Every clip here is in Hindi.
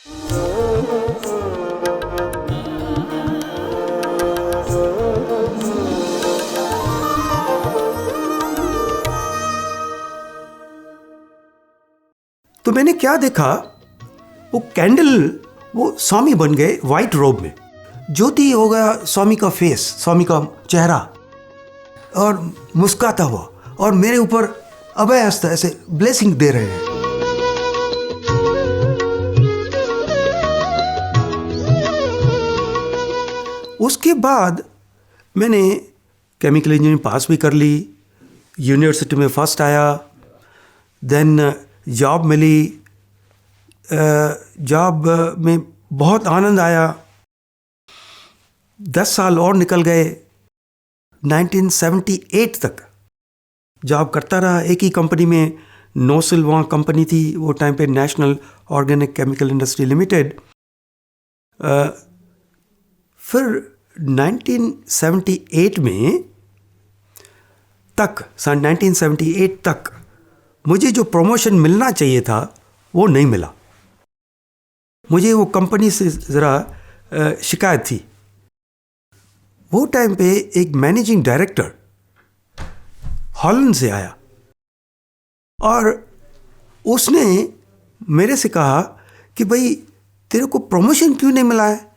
तो मैंने क्या देखा, वो कैंडल, वो स्वामी बन गए वाइट रोब में, ज्योति हो गया स्वामी का फेस, स्वामी का चेहरा, और मुस्कुराता हुआ, और मेरे ऊपर अभय हस्त ऐसे ब्लेसिंग दे रहे हैं। उसके बाद मैंने केमिकल इंजीनियरिंग पास भी कर ली, यूनिवर्सिटी में फर्स्ट आया, देन जॉब मिली, जॉब में बहुत आनंद आया। 10 साल और निकल गए, 1978 तक जॉब करता रहा एक ही कंपनी में। नोसिल वहाँ कंपनी थी वो टाइम पे, national organic chemical industry limited. फिर 1978 में तक, सन 1978 तक मुझे जो प्रमोशन मिलना चाहिए था वो नहीं मिला। मुझे वो कंपनी से ज़रा शिकायत थी। वो टाइम पे एक मैनेजिंग डायरेक्टर हॉलैंड से आया और उसने मेरे से कहा कि भाई तेरे को प्रमोशन क्यों नहीं मिला है,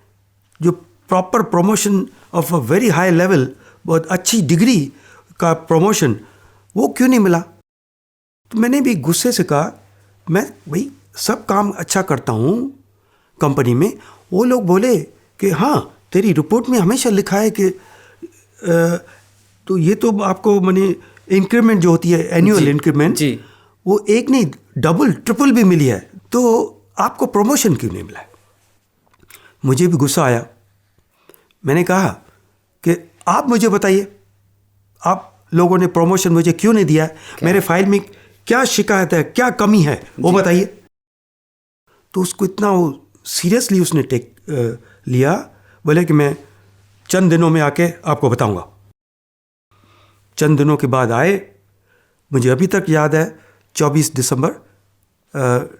जो proper promotion of a very high level, बहुत अच्छी डिग्री का प्रमोशन, वो क्यों नहीं मिला। तो मैंने भी गुस्से से कहा, मैं भाई सब काम अच्छा करता हूँ कंपनी में। वो लोग बोले कि हाँ तेरी रिपोर्ट में हमेशा लिखा है कि तो ये तो आपको माने इंक्रीमेंट जो होती है एनुअल इंक्रीमेंट, वो एक नहीं डबल ट्रिपल भी मिली है, तो आपको प्रमोशन क्यों नहीं मिला है। मुझे भी गुस्सा आया। मैंने कहा कि आप मुझे बताइए, आप लोगों ने प्रमोशन मुझे क्यों नहीं दिया, मेरे फाइल में क्या शिकायत है, क्या कमी है, वो बताइए। तो उसको इतना सीरियसली उसने टेक लिया, बोले कि मैं चंद दिनों में आके आपको बताऊंगा। चंद दिनों के बाद आए, मुझे अभी तक याद है 24 दिसंबर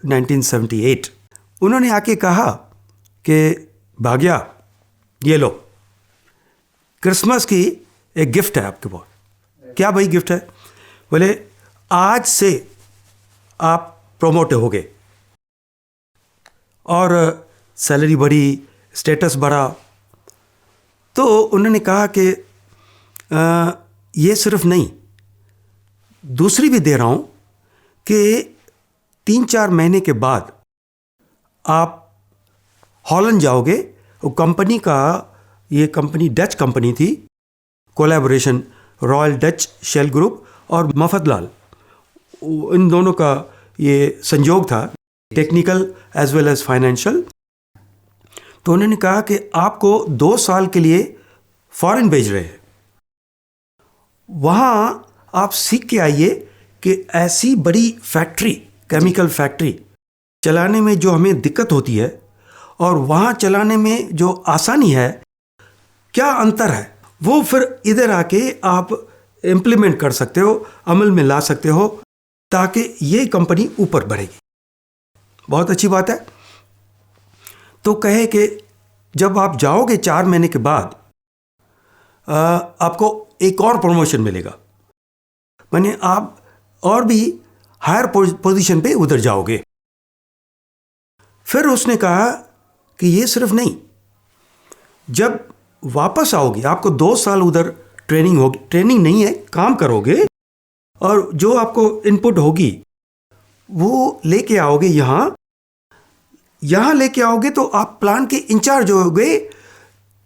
1978। उन्होंने आके कहा कि भाग्या ये लो, क्रिसमस की एक गिफ्ट है आपके पास। क्या भाई गिफ्ट है? बोले आज से आप प्रमोट हो गए और सैलरी बढ़ी, स्टेटस बढ़ा। तो उन्होंने कहा कि ये सिर्फ नहीं, दूसरी भी दे रहा हूँ कि 3-4 महीने के बाद आप हॉलैंड जाओगे। वो कंपनी का, ये कंपनी डच कंपनी थी, collaboration royal Dutch Shell group और मफतलाल, इन दोनों का ये संयोग था, technical as well as financial. तो उन्होंने कहा कि आपको 2 साल के लिए फॉरेन भेज रहे हैं, वहाँ आप सीख के आइए कि ऐसी बड़ी फैक्ट्री, केमिकल फैक्ट्री चलाने में जो हमें दिक्कत होती है और वहाँ चलाने में जो आसानी है, क्या अंतर है, वो फिर इधर आके आप इम्प्लीमेंट कर सकते हो, अमल में ला सकते हो, ताकि ये कंपनी ऊपर बढ़ेगी। बहुत अच्छी बात है। तो कहे कि जब आप जाओगे 4 महीने के बाद आपको एक और प्रमोशन मिलेगा, माने आप और भी हायर पोजीशन पे उधर जाओगे। फिर उसने कहा कि ये सिर्फ नहीं, जब वापस आओगे आपको 2 साल उधर ट्रेनिंग होगी, ट्रेनिंग नहीं है, काम करोगे और जो आपको इनपुट होगी वो लेके आओगे यहाँ लेके आओगे, तो आप प्लांट के इंचार्ज हो गए।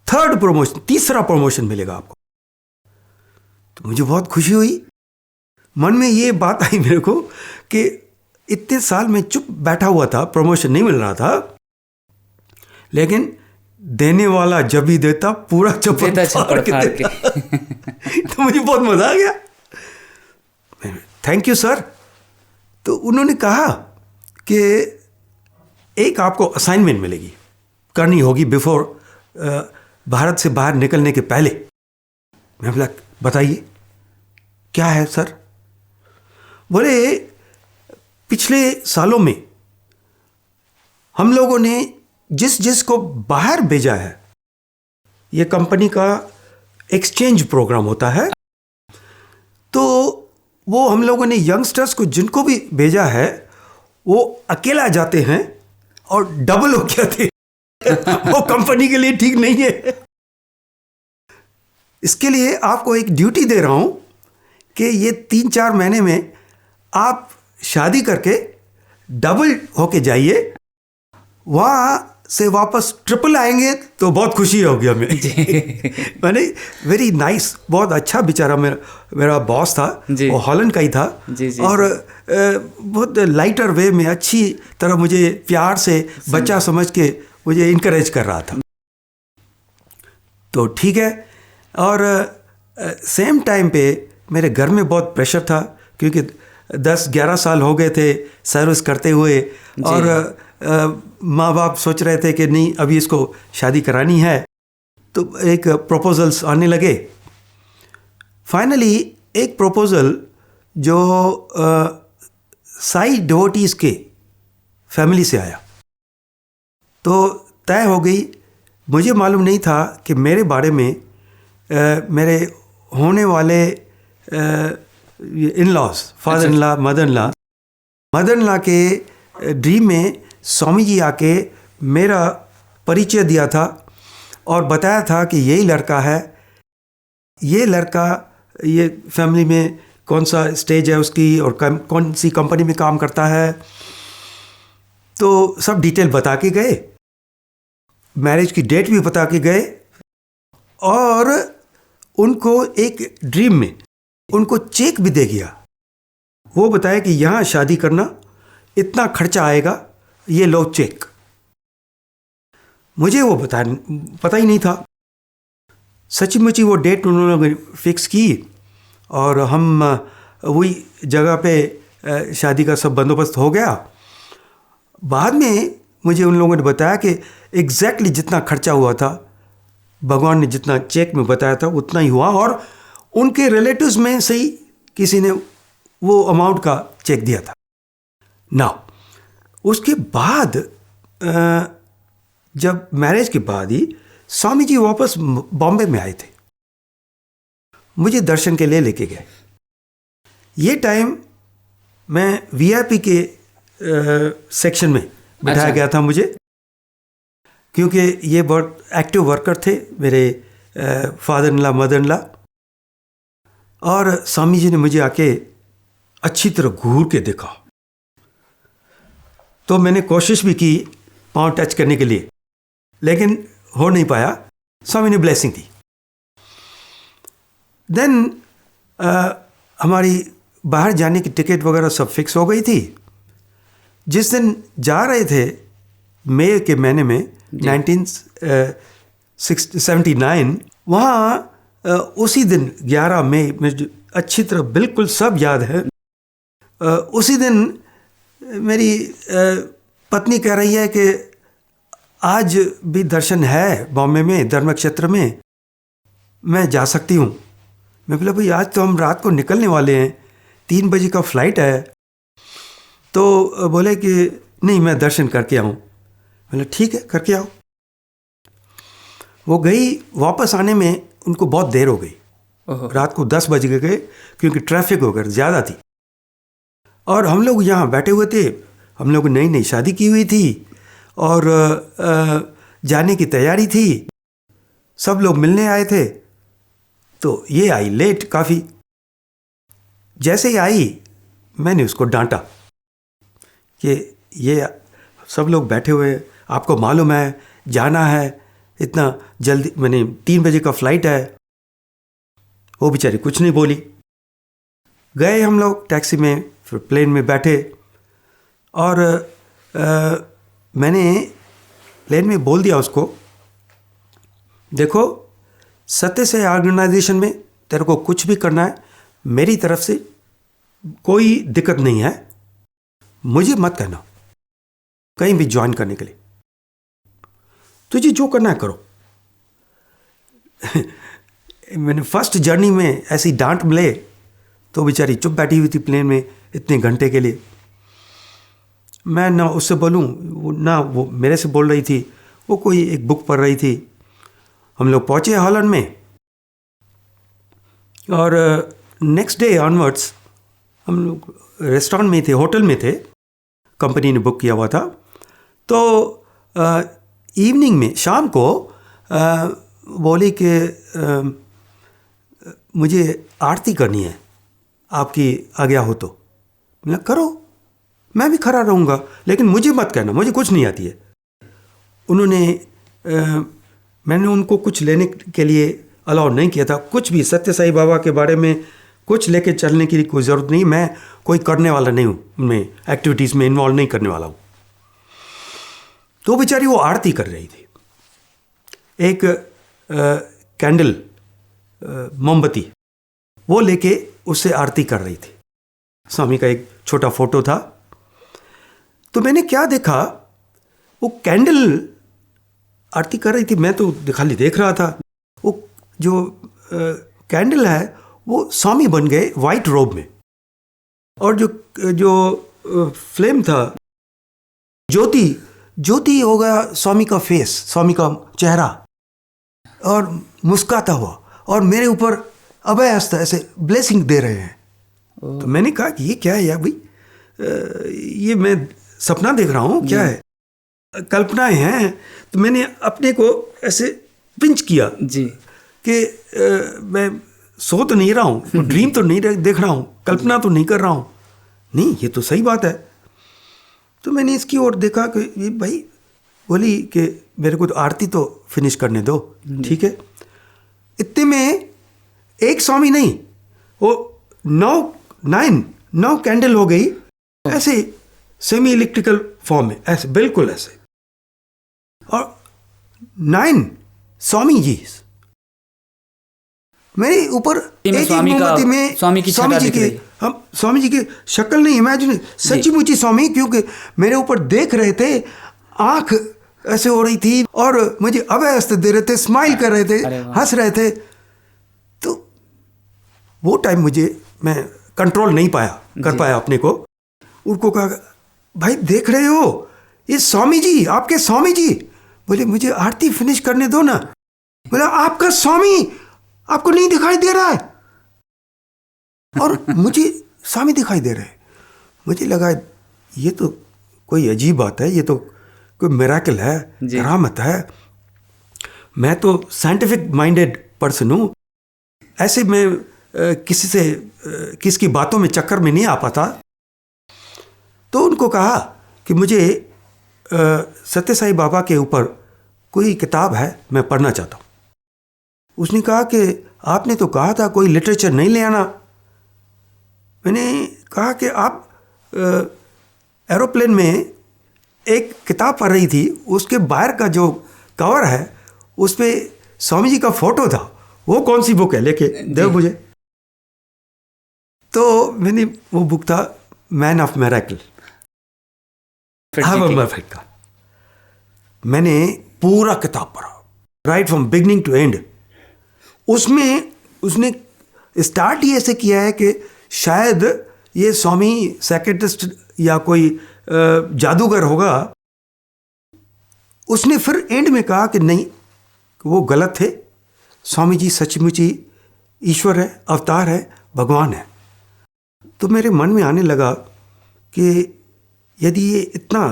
3rd प्रमोशन, तीसरा प्रमोशन मिलेगा आपको। तो मुझे बहुत खुशी हुई, मन में ये बात आई मेरे को कि इतने साल में चुप बैठा हुआ था, प्रमोशन नहीं मिल रहा था, लेकिन देने वाला जब भी देता पूरा चप्पल फाड़ के देता। तो मुझे बहुत मजा आ गया। Thank you sir. तो उन्होंने कहा कि एक आपको असाइनमेंट मिलेगी, करनी होगी बिफोर, भारत से बाहर निकलने के पहले। मैं बोला बताइए क्या है सर? बोले पिछले सालों में हम लोगों ने जिस को बाहर भेजा है, ये कंपनी का एक्सचेंज प्रोग्राम होता है, तो वो हम लोगों ने यंगस्टर्स को जिनको भी भेजा है वो अकेला जाते हैं और डबल हो गया थे। वो कंपनी के लिए ठीक नहीं है। इसके लिए आपको एक ड्यूटी दे रहा हूं कि ये 3-4 महीने में आप शादी करके डबल होके जाइए, वहां से वापस ट्रिपल आएंगे तो बहुत खुशी होगी हमें। मैंने वेरी नाइस, बहुत अच्छा बेचारा मेरा बॉस था, वो हॉलैंड का ही था। और बहुत लाइटर वे में अच्छी तरह मुझे प्यार से बच्चा समझ के मुझे इनकरेज कर रहा था। तो ठीक है। और सेम टाइम पे मेरे घर में बहुत प्रेशर था, क्योंकि 10-11 साल हो गए थे सर्विस करते हुए, और माँ बाप सोच रहे थे कि नहीं अभी इसको शादी करानी है। तो एक प्रपोजल्स आने लगे। फाइनली एक प्रपोजल जो साई डिवोटीज के फैमिली से आया, तो तय हो गई। मुझे मालूम नहीं था कि मेरे बारे में मेरे होने वाले in laws, father in law, mother in law के ड्रीम में स्वामी जी आके मेरा परिचय दिया था और बताया था कि यही लड़का है, ये लड़का ये फैमिली में कौन सा स्टेज है उसकी और कौन सी कंपनी में काम करता है। तो सब डिटेल बता के गए, मैरिज की डेट भी बता के गए, और उनको एक ड्रीम में उनको चेक भी दे गया। वो बताया कि यहाँ शादी करना इतना खर्चा आएगा, ये लो चेक। मुझे वो पता ही नहीं था। सच्ची-मुच्ची वो डेट उन्होंने फिक्स की और हम वही जगह पे शादी का सब बंदोबस्त हो गया। बाद में मुझे उन लोगों ने बताया कि एग्जैक्टली जितना खर्चा हुआ था, भगवान ने जितना चेक में बताया था उतना ही हुआ, और उनके रिलेटिव्स में से ही किसी ने वो अमाउंट का चेक दिया था ना। उसके बाद जब मैरिज के बाद ही स्वामी जी वापस बॉम्बे में आए थे, मुझे दर्शन के लिए लेके गए। ये टाइम मैं वीआईपी के सेक्शन में बिठाया गया था मुझे, क्योंकि ये बहुत एक्टिव वर्कर थे मेरे father in law, mother in law. और स्वामी जी ने मुझे आके अच्छी तरह घूर के देखा। तो मैंने कोशिश भी की पाँव टच करने के लिए, लेकिन हो नहीं पाया। स्वामी ने ब्लेसिंग दी। देन हमारी बाहर जाने की टिकट वगैरह सब फिक्स हो गई थी। जिस दिन जा रहे थे मई के महीने में 1979, वहाँ उसी दिन 11 मई में अच्छी तरह बिल्कुल सब याद है। उसी दिन मेरी पत्नी कह रही है कि आज भी दर्शन है बॉम्बे में, धर्म क्षेत्र में, मैं जा सकती हूँ। मैं बोला भाई आज तो हम रात को निकलने वाले हैं, 3 बजे का फ्लाइट है। तो बोले कि नहीं मैं दर्शन करके आऊँ। बोला ठीक है करके आओ। वो गई, वापस आने में उनको बहुत देर हो गई। रात को 10 बज गए क्योंकि ट्रैफिक वगैरह ज़्यादा थी। और हम लोग यहाँ बैठे हुए थे, हम लोग नई नई शादी की हुई थी और जाने की तैयारी थी। सब लोग मिलने आए थे। तो ये आई लेट काफ़ी। जैसे ही आई मैंने उसको डांटा कि ये सब लोग बैठे हुए, आपको मालूम है जाना है इतना जल्दी, मैंने 3 बजे का फ्लाइट है। वो बेचारी कुछ नहीं बोली। गए हम लोग टैक्सी में, फिर प्लेन में बैठे और मैंने प्लेन में बोल दिया उसको, देखो सत्य से ऑर्गेनाइजेशन में तेरे को कुछ भी करना है, मेरी तरफ से कोई दिक्कत नहीं है, मुझे मत कहना कहीं भी ज्वाइन करने के लिए, तुझे जो करना है करो। मैंने फर्स्ट जर्नी में ऐसी डांट मिले तो बेचारी चुप बैठी हुई थी प्लेन में इतने घंटे के लिए। मैं ना उससे बोलूँ ना वो मेरे से बोल रही थी, वो कोई एक बुक पढ़ रही थी। हम लोग पहुँचे हॉलैंड में और नेक्स्ट डे ऑनवर्ड्स हम लोग रेस्टोरेंट में थे, होटल में थे, कंपनी ने बुक किया हुआ था। तो इवनिंग में शाम को बोली कि मुझे आरती करनी है, आपकी आज्ञा हो तो। मैं करो, मैं भी खड़ा रहूँगा, लेकिन मुझे मत कहना, मुझे कुछ नहीं आती है। उन्होंने मैंने उनको कुछ लेने के लिए अलाउ नहीं किया था, कुछ भी सत्य साई बाबा के बारे में कुछ लेके चलने की कोई ज़रूरत नहीं, मैं कोई करने वाला नहीं हूँ, मैं एक्टिविटीज़ में इन्वॉल्व नहीं करने वाला हूँ। तो बेचारी वो आरती कर रही थी, एक कैंडल मोमबत्ती वो लेके उससे आरती कर रही थी। स्वामी का एक छोटा फोटो था। तो मैंने क्या देखा, वो कैंडल आरती कर रही थी, मैं तो खाली देख रहा था। वो जो कैंडल है वो स्वामी बन गए वाइट रोब में, और जो फ्लेम था, ज्योति हो गया स्वामी का फेस, स्वामी का चेहरा, और मुस्कुराता हुआ, और मेरे ऊपर अभय हस्त ऐसे ब्लेसिंग दे रहे हैं। तो मैंने कहा कि ये क्या है यार भाई, ये मैं सपना देख रहा हूँ, क्या है, कल्पनाएं हैं। तो मैंने अपने को ऐसे पिंच किया जी कि मैं सो तो नहीं रहा हूँ, ड्रीम तो नहीं देख रहा हूँ, कल्पना तो नहीं कर रहा हूँ, नहीं ये तो सही बात है। तो मैंने इसकी ओर देखा कि ये भाई बोली कि मेरे को तो आरती तो फिनिश करने दो, ठीक है। इतने में एक स्वामी नहीं, वो 9 कैंडल हो गई, ऐसे सेमी इलेक्ट्रिकल फॉर्म में, ऐसे बिल्कुल ऐसे, और 9 स्वामी जी मेरे ऊपर एक मोमबत्ती में स्वामी जी के, हम स्वामी जी की शक्ल नहीं इमेजिन, सच्ची मुच्ची स्वामी, क्योंकि मेरे ऊपर देख रहे थे, आंख ऐसे हो रही थी और मुझे अभय हस्त दे रहे थे, स्माइल कर रहे थे, हंस रहे थे। तो वो टाइम मैं कंट्रोल नहीं कर पाया अपने को। उनको कहा, भाई देख रहे हो ये स्वामी जी, आपके स्वामी जी। बोले मुझे आरती फिनिश करने दो ना। बोला आपका स्वामी आपको नहीं दिखाई दे रहा है, और मुझे स्वामी दिखाई दे रहे हैं। मुझे लगा ये तो कोई अजीब बात है, ये तो कोई मिरेकल है, करामत है। मैं तो साइंटिफिक माइंडेड पर्सन हूँ, ऐसे मैं किसी की बातों में चक्कर में नहीं आ पाता। तो उनको कहा कि मुझे सत्य साई बाबा के ऊपर कोई किताब है, मैं पढ़ना चाहता हूँ। उसने कहा कि आपने तो कहा था कोई लिटरेचर नहीं ले आना। मैंने कहा कि आप एरोप्लेन में एक किताब पढ़ रही थी, उसके बाहर का जो कवर है उस पे स्वामी जी का फोटो था, वो कौन सी बुक है, लेके दो मुझे। तो मैंने वो बुक था मैन ऑफ मिरेकल, का। मैंने पूरा किताब पढ़ा, right from beginning to end. उसमें उसने स्टार्ट ही ऐसे किया है कि शायद ये स्वामी साइकियाट्रिस्ट या कोई जादूगर होगा। उसने फिर एंड में कहा कि नहीं, वो गलत थे, स्वामी जी सचमुची ईश्वर है, अवतार है, भगवान है। तो मेरे मन में आने लगा कि यदि ये इतना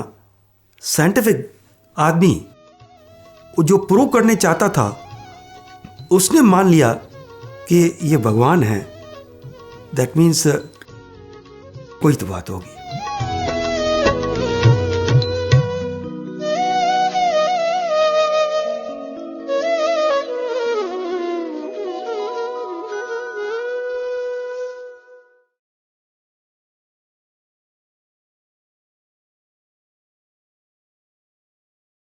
साइंटिफिक आदमी जो प्रूव करने चाहता था, उसने मान लिया कि ये भगवान है, दैट मीन्स कोई तो बात होगी।